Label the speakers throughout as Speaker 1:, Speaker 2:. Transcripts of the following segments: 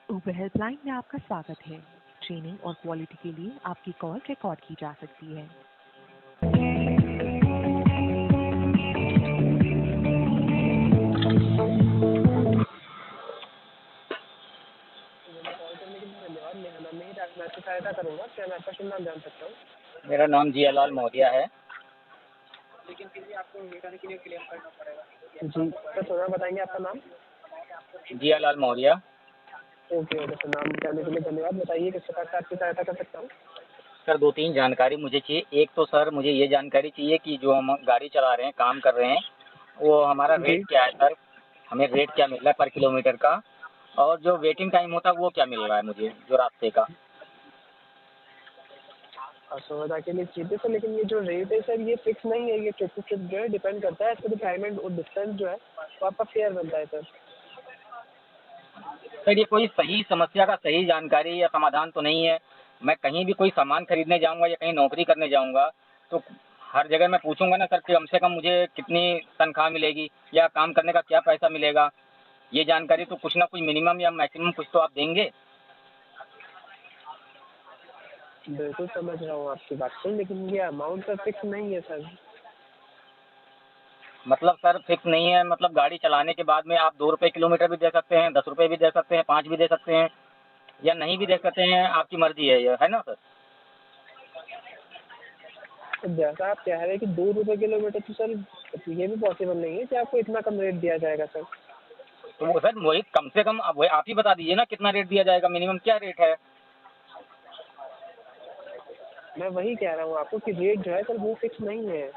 Speaker 1: उबर helpline में आपका स्वागत है। ट्रेनिंग और क्वालिटी के लिए आपकी कॉल रिकॉर्ड की जा सकती है।
Speaker 2: धन्यवाद। मेरा नाम नहीं मैं आपकी सहायता करूँगा। क्या मैं आपका शुभ नाम जान सकता हूँ?
Speaker 3: मेरा नाम जियालाल मौर्या है।
Speaker 2: लेकिन फिर भी आपको मीटर के लिए क्लेम करना पड़ेगा। जी सर, थोड़ा बताएंगे आपका नाम?
Speaker 3: Jiyalal Maurya.
Speaker 2: Okay okay sir, नाम बताने के लिए धन्यवाद। बताइए किस प्रकार से आपकी सहायता कर सकता हूँ?
Speaker 3: सर 2-3 जानकारी मुझे चाहिए। एक तो सर मुझे ये जानकारी चाहिए कि जो हम गाड़ी चला रहे हैं, काम कर रहे हैं, वो हमारा
Speaker 2: जी
Speaker 3: रेट क्या है सर? हमें रेट क्या मिल रहा है पर किलोमीटर का? और जो वेटिंग टाइम होता है वो क्या मिल रहा है मुझे, जो रास्ते का?
Speaker 2: असुविधा के लिए चीज़ें सर, लेकिन ये जो रेट है सर ये फिक्स नहीं है। ये ट्रिप टू ट्रिप जो है डिपेंड करता है। इसका टाइम एंड डिस्टेंस जो है वो आपका फेयर बनता है सर।
Speaker 3: सर ये कोई सही समस्या का सही जानकारी या समाधान तो नहीं है। मैं कहीं भी कोई सामान खरीदने जाऊंगा या कहीं नौकरी करने जाऊंगा तो हर जगह मैं पूछूंगा ना सर कि कम से कम मुझे कितनी तनख्वाह मिलेगी या काम करने का क्या पैसा मिलेगा। ये जानकारी तो कुछ ना कुछ मिनिमम या मैक्सिमम कुछ तो आप देंगे।
Speaker 2: बिल्कुल समझ रहा हूँ आपकी बात को, लेकिन ये अमाउंट सर फिक्स नहीं है सर।
Speaker 3: मतलब सर फिक्स नहीं है, मतलब गाड़ी चलाने के बाद में आप 2 रुपये किलोमीटर भी दे सकते हैं, 10 रुपये भी दे सकते हैं, 5 भी दे सकते हैं या नहीं भी दे सकते हैं, आपकी मर्जी है ये, है ना सर?
Speaker 2: तो जैसा आप कह रहे हैं कि 2 रुपये किलोमीटर, तो सर ये भी पॉसिबल नहीं है कि आपको इतना कम रेट दिया जाएगा सर।
Speaker 3: तो वो सर वही कम से कम अब वही आप ही बता दीजिए ना कितना रेट दिया जाएगा, मिनिमम क्या रेट है?
Speaker 2: मैं वही कह रहा हूँ आपको कि रेट जो है सर वो फिक्स नहीं है।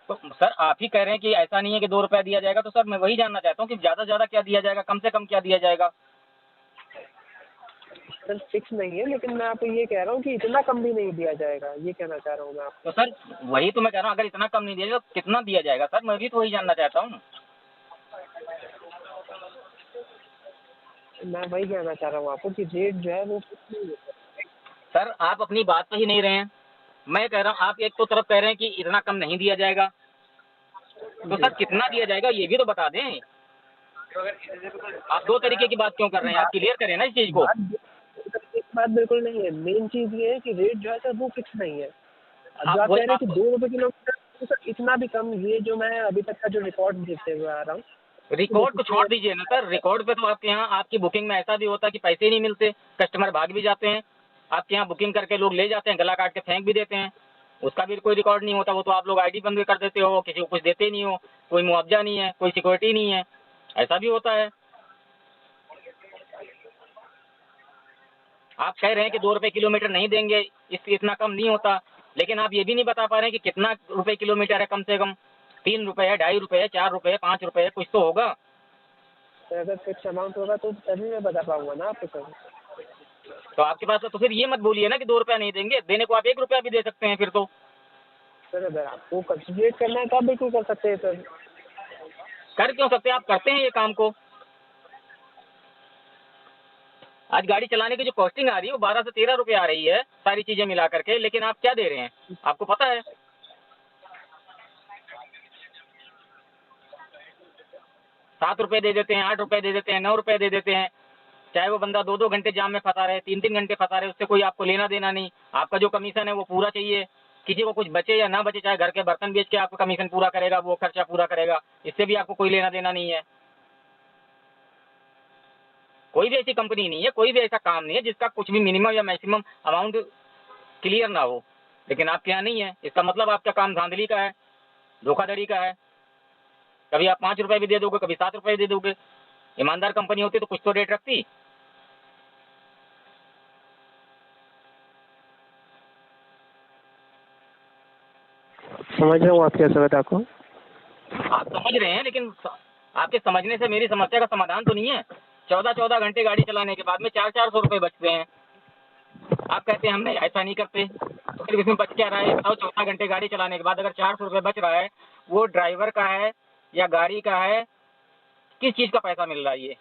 Speaker 3: तो सर आप ही कह रहे हैं कि ऐसा नहीं है कि 2 रुपये दिया जाएगा, तो सर मैं वही जानना चाहता हूँ कि ज़्यादा से ज़्यादा क्या दिया जाएगा, कम से कम क्या दिया जाएगा?
Speaker 2: सर फिक्स नहीं है, लेकिन मैं आपको ये कह रहा हूँ कि इतना कम भी नहीं दिया जाएगा, ये कहना चाह रहा हूँ मैं आपको।
Speaker 3: तो सर वही तो मैं कह रहा हूँ, अगर इतना कम नहीं दिया जाएगा तो कितना दिया जाएगा सर? मैं भी तो वही जानना चाहता हूँ।
Speaker 2: मैं वही कहना चाह रहा हूँ आपको कि रेट जो है वो फिक्स नहीं है।
Speaker 3: सर आप अपनी बात पे ही नहीं रहे हैं। मैं कह रहा हूँ आप एक तो तरफ कह रहे हैं कि इतना कम नहीं दिया जाएगा, तो
Speaker 2: जी
Speaker 3: सर कितना दिया जाएगा ये भी तो बता दें। आप दो तरीके की बात क्यों कर रहे हैं? आप
Speaker 2: बात
Speaker 3: क्लियर करें ना इस चीज़ को।
Speaker 2: बात बिल्कुल नहीं है। मेन चीज़ ये है कि रेट जो है सर वो फिक्स नहीं है। अब जो
Speaker 3: आप
Speaker 2: आप
Speaker 3: वही
Speaker 2: कह रहे हैं कि
Speaker 3: आप
Speaker 2: 2 रुपये किलोमीटर, तो सर इतना भी कम, ये जो मैं अभी तक का जो रिकॉर्ड देखते हुए आ रहा हूँ तो
Speaker 3: रिकॉर्ड को छोड़
Speaker 2: देखिए।
Speaker 3: दीजिए ना सर। रिकॉर्ड पे तो आपके यहाँ आपकी बुकिंग में ऐसा भी होता है कि पैसे ही नहीं मिलते, कस्टमर भाग भी जाते हैं। आपके यहाँ बुकिंग करके लोग ले जाते हैं, गला काट के फेंक भी देते हैं, उसका भी कोई रिकॉर्ड नहीं होता। वो तो आप लोग आईडी बंद कर देते हो, किसी को कुछ देते नहीं हो, कोई मुआवजा नहीं है, कोई सिक्योरिटी नहीं है, ऐसा भी होता है। आप कह रहे हैं कि 2 रुपये किलोमीटर नहीं देंगे, इससे इतना कम नहीं होता, लेकिन आप ये भी नहीं बता पा रहे हैं कि कितना रुपए किलोमीटर है। कम से कम 3 रुपये है, 2.5 रुपये है, 4 रुपये है, 5 रुपये है, कुछ तो होगा।
Speaker 2: सर अगर फिक्स अमाउंट होगा तो तभी मैं बता पाऊंगा ना आपको सर।
Speaker 3: तो आपके पास तो फिर ये मत बोलिए ना कि 2 रुपया नहीं देंगे, देने को आप 1 रुपया भी दे सकते हैं फिर तो।
Speaker 2: सर अगर आपको कंसिडरेट करना है तो आप बिल्कुल कर सकते हैं सर।
Speaker 3: कर क्यों सकते हैं? आप करते हैं ये काम को। आज गाड़ी चलाने की जो कॉस्टिंग आ रही है वो 12 से 13 रुपये आ रही है, सारी चीजें मिला करके, लेकिन आप क्या दे रहे हैं आपको पता है? 7 रुपये दे देते हैं, 8 रुपये दे देते हैं, 9 रुपये दे देते हैं। चाहे वो बंदा 2-2 घंटे जाम में फंसा रहे, 3-3 घंटे फंसा रहे, उससे कोई आपको लेना देना नहीं। आपका जो कमीशन है वो पूरा चाहिए। किसी को कुछ बचे या ना बचे, चाहे घर के बर्तन बेच के आपका कमीशन पूरा करेगा, वो खर्चा पूरा करेगा, इससे भी आपको कोई लेना देना नहीं है। कोई भी ऐसी कंपनी नहीं है, कोई भी ऐसा काम नहीं है जिसका कुछ भी मिनिमम या मैक्सिमम अमाउंट क्लियर ना हो, लेकिन आपके यहाँ नहीं है। इसका मतलब आपका काम धांधली का है, धोखाधड़ी का है। कभी आप 5 रुपये भी दे दोगे, कभी 7 रुपये दे दोगे। ईमानदार कंपनी होती तो कुछ तो रेट रखती।
Speaker 2: समझ रहा हूँ आपकी असुविधा को।
Speaker 3: आप समझ रहे हैं, लेकिन आपके समझने से मेरी समस्या का समाधान तो नहीं है। 14-14 घंटे गाड़ी चलाने के बाद में 400-400 रुपये बचते हैं। आप कहते हैं हमने ऐसा नहीं करते, तो फिर इसमें बच क्या रहा है? बताओ, 14 घंटे गाड़ी चलाने के बाद अगर 400 रुपये बच रहा है, वो ड्राइवर का है या गाड़ी का है? किस चीज़ का पैसा मिल रहा है ये?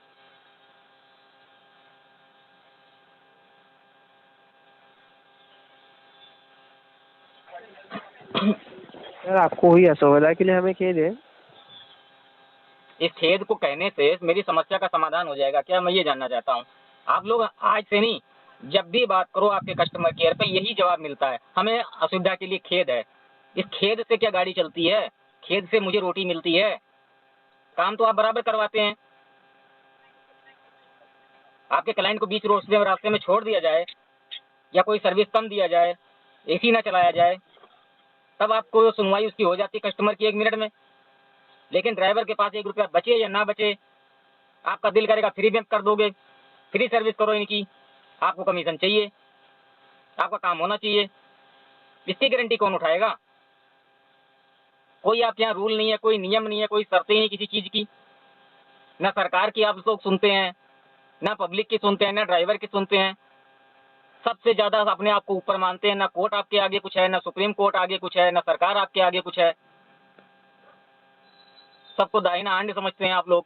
Speaker 2: सर आपको हुई असुविधा के लिए हमें खेद है।
Speaker 3: इस खेद को कहने से मेरी समस्या का समाधान हो जाएगा क्या? मैं ये जानना चाहता हूँ। आप लोग आज से नहीं, जब भी बात करो आपके कस्टमर केयर पे यही जवाब मिलता है, हमें असुविधा के लिए खेद है। इस खेद से क्या गाड़ी चलती है? खेद से मुझे रोटी मिलती है। काम तो आप बराबर करवाते हैं। आपके क्लाइंट को बीच रोड में रास्ते में छोड़ दिया जाए या कोई सर्विस कम दिया जाए, एसी ना चलाया जाए, तब आपको सुनवाई उसकी हो जाती है कस्टमर की 1 मिनट में। लेकिन ड्राइवर के पास 1 रुपया बचे या ना बचे, आपका दिल करेगा फ्री में कर दोगे, फ्री सर्विस करो इनकी, आपको कमीशन चाहिए, आपका काम होना चाहिए। इसकी गारंटी कौन उठाएगा? कोई आपके यहाँ रूल नहीं है, कोई नियम नहीं है, कोई शर्तें नहीं किसी चीज की। ना सरकार की आप लोग सुनते हैं, ना पब्लिक की सुनते हैं, ना ड्राइवर की सुनते हैं। सबसे ज्यादा अपने आप को ऊपर मानते हैं। ना कोर्ट आपके आगे कुछ है, ना सुप्रीम कोर्ट आगे कुछ है, ना सरकार आपके आगे कुछ है। सबको दाहिना आंड समझते हैं आप लोग।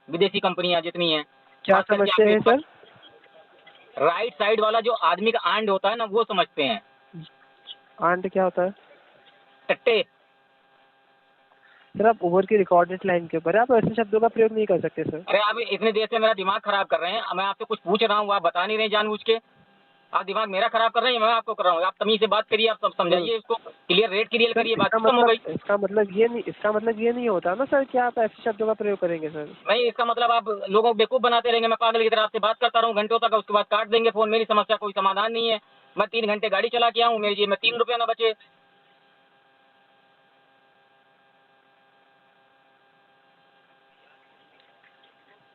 Speaker 3: विदेशी कंपनियां जितनी हैं,
Speaker 2: क्या समझते हैं सर?
Speaker 3: राइट साइड वाला जो आदमी का आंड होता है ना, वो समझते हैं।
Speaker 2: आंट क्या होता है
Speaker 3: टट्टे।
Speaker 2: सर? आप ओवर की रिकॉर्डेड लाइन के ऊपर आप ऐसे शब्दों का प्रयोग नहीं कर सकते सर।
Speaker 3: अरे आप इतने देर से मेरा दिमाग खराब कर रहे हैं। मैं आपसे कुछ पूछ रहा हूँ, आप बता नहीं रहे जानबूझ के। आप दिमाग मेरा खराब कर रहे हैं, मैं आपको कर रहा हूँ। आप तमीज से बात करिए, आप सब समझाइए इसको, क्लियर रेट क्लियर करिए, बात खत्म हो गई।
Speaker 2: इसका मतलब ये नहीं होता ना सर कि आप ऐसे शब्दों का प्रयोग करेंगे सर।
Speaker 3: नहीं, इसका मतलब आप लोगों को बेवकूफ बनाते रहेंगे। मैं पागल की तरह आपसे बात करता रहूँ घंटों तक, उसके बाद काट देंगे फोन। मेरी समस्या कोई समाधान नहीं है। मैं 3 घंटे गाड़ी चला के आऊँ, मेरी जेब में 3 रुपया ना बचे।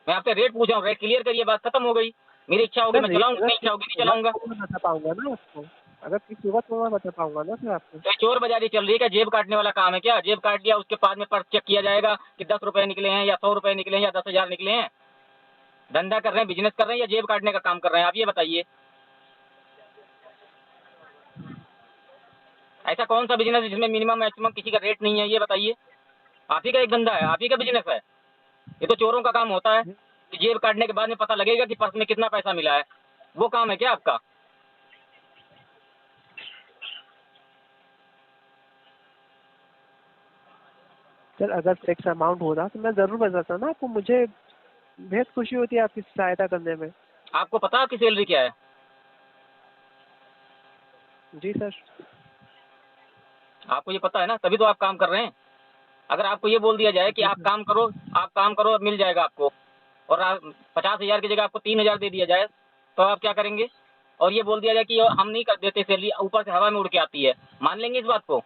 Speaker 3: मैं आपसे रेट पूछ रहा हूँ, रेट क्लियर करिए, बात खत्म हो गई। मेरी इच्छा होगी मैं चलाऊंगा, नहीं इच्छा होगी नहीं चलाऊंगा।
Speaker 2: बता पाऊंगा ना आपको, अगर किसी होगा तो मैं बता पाऊंगा ना सर आपको।
Speaker 3: तो चोर बाजारी चल रही है क्या? जेब काटने वाला काम है क्या? जेब काट लिया, उसके बाद में पर्स चेक किया जाएगा कि 10 रुपए निकले हैं या 100 रुपए निकले हैं या 10,000 निकले हैं? धंधा कर रहे हैं, बिजनेस कर रहे हैं या जेब काटने का काम कर रहे हैं? आप ये बताइए। ऐसा कौन सा बिजनेस है जिसमें मिनिमम मैक्सिमम किसी का रेट नहीं है? ये बताइए। आप ही का एक धंधा है, आप ही का बिजनेस है। ये तो चोरों का काम होता है कि जेब काटने के बाद में पता लगेगा कि पर्स में कितना पैसा मिला है। वो काम है क्या आपका?
Speaker 2: सर अगर फिक्स अमाउंट होता तो मैं जरूर बताता ना आपको। मुझे बेहद खुशी होती है आपकी सहायता करने में।
Speaker 3: आपको पता है आपकी सैलरी क्या है?
Speaker 2: जी सर।
Speaker 3: आपको ये पता है ना, तभी तो आप काम कर रहे हैं। अगर आपको ये बोल दिया जाए कि आप काम करो, आप काम करो, मिल जाएगा आपको, और 50,000 की जगह आपको 3,000 दे दिया जाए, तो आप क्या करेंगे? और ये बोल दिया जाए कि हम नहीं कर देते, सैलरी ऊपर से हवा में उड़ के आती है, मान लेंगे इस बात को?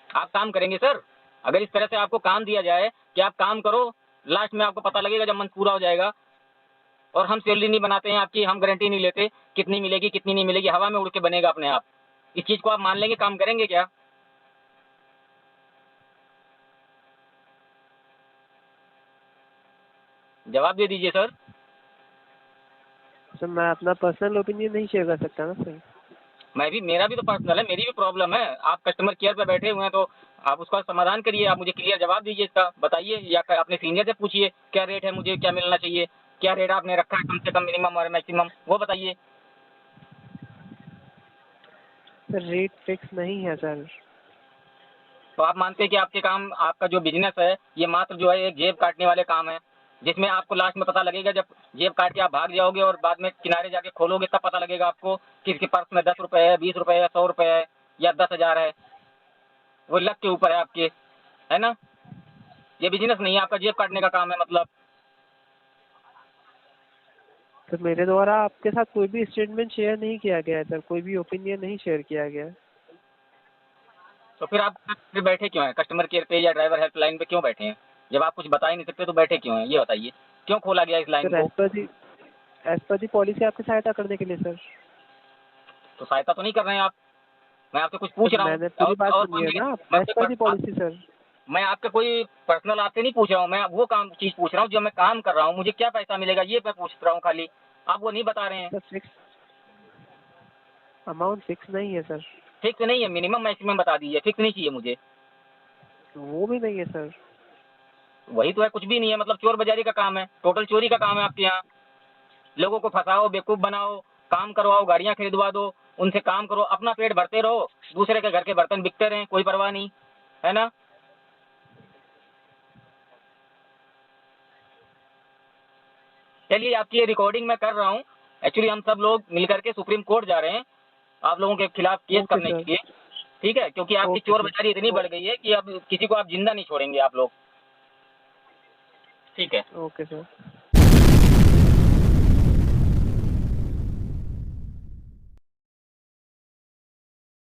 Speaker 3: आप काम करेंगे सर? अगर इस तरह से आपको काम दिया जाए कि आप काम करो, लास्ट में आपको पता लगेगा जब मंथ पूरा हो जाएगा, और हम सैलरी नहीं बनाते हैं आपकी, हम गारंटी नहीं लेते कितनी मिलेगी कितनी नहीं मिलेगी, हवा में उड़ के बनेगा अपने आप। इस चीज को आप मान लेंगे, काम करेंगे क्या? जवाब दे दीजिए सर।
Speaker 2: सर मैं अपना पर्सनल ओपिनियन नहीं शेयर कर सकता ना सर।
Speaker 3: मेरा भी तो पर्सनल है, मेरी भी प्रॉब्लम है। आप कस्टमर केयर पे बैठे हुए हैं तो आप उसका समाधान करिए। आप मुझे क्लियर जवाब दीजिए इसका, बताइए, या अपने सीनियर से पूछिए क्या रेट है, मुझे क्या मिलना चाहिए, क्या रेट आपने रखा है कम से कम, मिनिमम और मैक्सिमम, वो बताइए।
Speaker 2: सर रेट फिक्स नहीं है सर।
Speaker 3: तो आप मानते हैं कि आपके काम, आपका जो बिजनेस है ये मात्र जो है एक जेब काटने वाले काम है, जिसमें आपको लास्ट में पता लगेगा जब जेब काट के आप भाग जाओगे और बाद में किनारे जाके खोलोगे, तब पता लगेगा आपको कि इसके पर्स में 10 रुपए है, 20 रुपए है, 100 रुपए है या 10,000 है। वो लक के ऊपर है आपके, है ना? ये बिजनेस नहीं है आपका, जेब काटने का काम है मतलब।
Speaker 2: सर मेरे द्वारा आपके साथ कोई भी स्टेटमेंट शेयर नहीं किया गया है सर, कोई भी ओपिनियन नहीं शेयर किया गया है।
Speaker 3: तो फिर आप फिर बैठे क्यों हैं कस्टमर केयर पे या ड्राइवर हेल्पलाइन पे? क्यों बैठे हैं? जब आप कुछ बता ही नहीं सकते तो बैठे क्यों हैं, ये बताइए। क्यों खोला गया इस लाइन
Speaker 2: सर
Speaker 3: को?
Speaker 2: एज पर दी पॉलिसी आपकी सहायता करने के लिए सर।
Speaker 3: तो सहायता तो नहीं कर रहे हैं आप। मैं आपसे कुछ पूछ रहा हूँ।
Speaker 2: मैंने पूरी बात सुनी है ना, एज पर दी पॉलिसी सर।
Speaker 3: मैं आपका कोई पर्सनल आपसे नहीं पूछ रहा हूँ, मैं वो काम चीज पूछ रहा हूँ जो मैं काम कर रहा हूँ, मुझे क्या पैसा मिलेगा ये मैं पूछ रहा हूँ खाली। आप वो नहीं बता रहे हैं।
Speaker 2: सर फिक्स अमाउंट फिक्स नहीं है सर।
Speaker 3: फिक्स नहीं है, मिनिमम मैक्सिमम बता दीजिए, फिक्स नहीं चाहिए मुझे।
Speaker 2: वो भी नहीं है सर।
Speaker 3: वही तो है, कुछ भी नहीं है, मतलब चोर बाजारी का काम है, टोटल चोरी का काम है आपके यहाँ। लोगों को फंसाओ, बेवकूफ बनाओ, काम करवाओ, गाड़ियां खरीदवा दो, उनसे काम करो, अपना पेट भरते रहो, दूसरे के घर के बर्तन बिकते रहें, कोई परवाह नहीं, है ना। चलिए, आपकी ये रिकॉर्डिंग मैं कर रहा हूँ। एक्चुअली हम सब लोग मिलकर के सुप्रीम कोर्ट जा रहे हैं आप लोगों के खिलाफ केस
Speaker 2: ओके
Speaker 3: करने
Speaker 2: सर।
Speaker 3: के लिए, ठीक है, क्योंकि आपकी
Speaker 2: ओके
Speaker 3: चोर
Speaker 2: सर।
Speaker 3: बाजारी इतनी बढ़ गई है कि अब किसी को आप जिंदा नहीं छोड़ेंगे आप लोग, ठीक है।
Speaker 2: Okay sir.